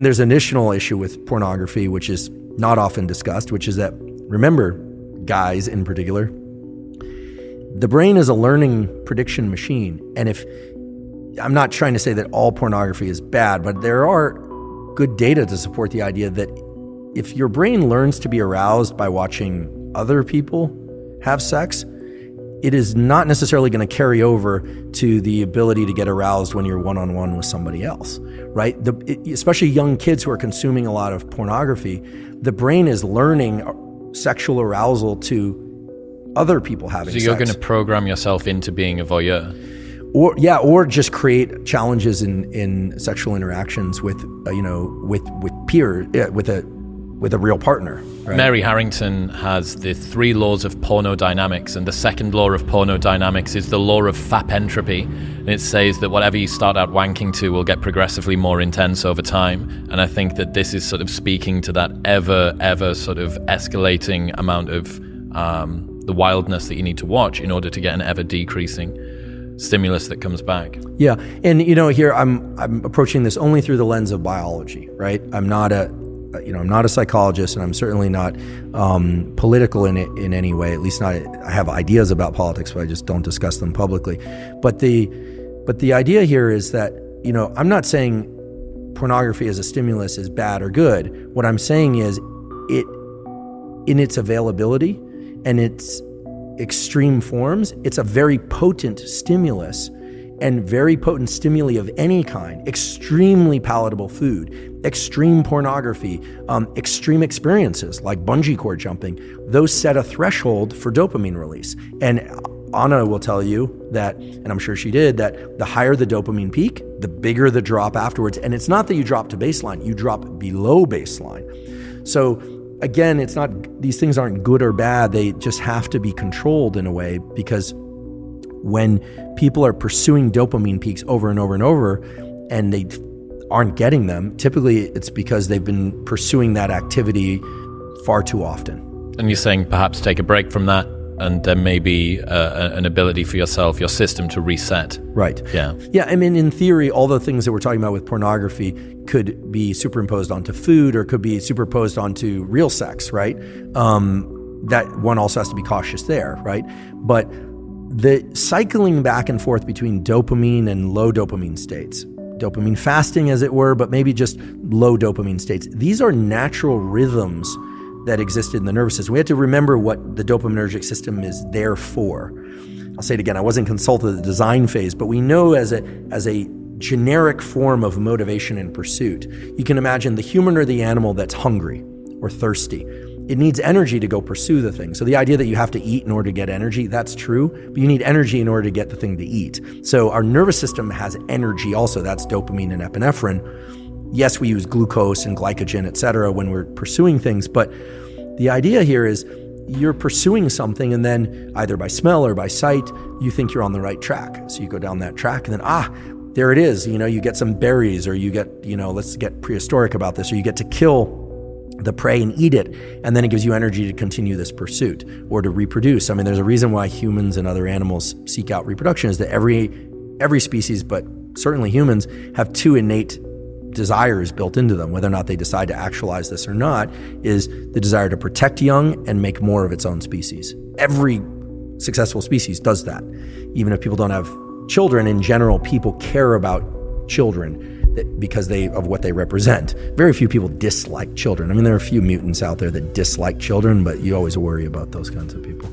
There's an additional issue with pornography, which is not often discussed, which is that, remember, guys in particular, the brain is a learning prediction machine. And I'm not trying to say that all pornography is bad, but there are good data to support the idea that if your brain learns to be aroused by watching other people have sex, it is not necessarily going to carry over to the ability to get aroused when you're one-on-one with somebody else, right? Especially young kids who are consuming a lot of pornography, the brain is learning sexual arousal to other people having sex. So you're going to program yourself into being a voyeur? Or just create challenges in sexual interactions with a real partner. Right? Mary Harrington has the 3 laws of pornodynamics, and the second law of pornodynamics is the law of FAP entropy. And it says that whatever you start out wanking to will get progressively more intense over time. And I think that this is sort of speaking to that ever sort of escalating amount of the wildness that you need to watch in order to get an ever decreasing stimulus that comes back. Yeah, and here I'm approaching this only through the lens of biology, right? I'm not a psychologist, and I'm certainly not political in any way. At least not. I have ideas about politics, but I just don't discuss them publicly. But the idea here is that I'm not saying pornography as a stimulus is bad or good. What I'm saying is it, in its availability and its extreme forms, it's a very potent stimulus, and very potent stimuli of any kind, extremely palatable food, extreme pornography, extreme experiences like bungee cord jumping, those set a threshold for dopamine release. And Anna will tell you that, and I'm sure she did, that the higher the dopamine peak, the bigger the drop afterwards. And it's not that you drop to baseline, you drop below baseline. So again, it's not, these things aren't good or bad, they just have to be controlled in a way, because when people are pursuing dopamine peaks over and over and over and they aren't getting them, typically it's because they've been pursuing that activity far too often. And you're saying perhaps take a break from that, and there may be an ability for your system to reset. Right. Yeah. Yeah, I mean, in theory, all the things that we're talking about with pornography could be superimposed onto food, or could be superimposed onto real sex, right? That one also has to be cautious there, right? But the cycling back and forth between dopamine and low dopamine states, dopamine fasting as it were, but maybe just low dopamine states, these are natural rhythms that existed in the nervous system. We have to remember what the dopaminergic system is there for. I'll say it again, I wasn't consulted at the design phase, but we know as a generic form of motivation and pursuit, you can imagine the human or the animal that's hungry or thirsty. It needs energy to go pursue the thing. So the idea that you have to eat in order to get energy, that's true, but you need energy in order to get the thing to eat. So our nervous system has energy also, that's dopamine and epinephrine. Yes, we use glucose and glycogen, et cetera, when we're pursuing things, but the idea here is you're pursuing something, and then either by smell or by sight, you think you're on the right track. So you go down that track, and then, there it is. You get some berries, or you get, let's get prehistoric about this, or you get to kill the prey and eat it, and then it gives you energy to continue this pursuit or to reproduce. I mean, there's a reason why humans and other animals seek out reproduction, is that every species, but certainly humans, have 2 innate desires built into them. Whether or not they decide to actualize this or not is the desire to protect young and make more of its own species. Every successful species does that. Even if people don't have children, in general, people care about children because of what they represent. Very few people dislike children. I mean, there are a few mutants out there that dislike children, but you always worry about those kinds of people.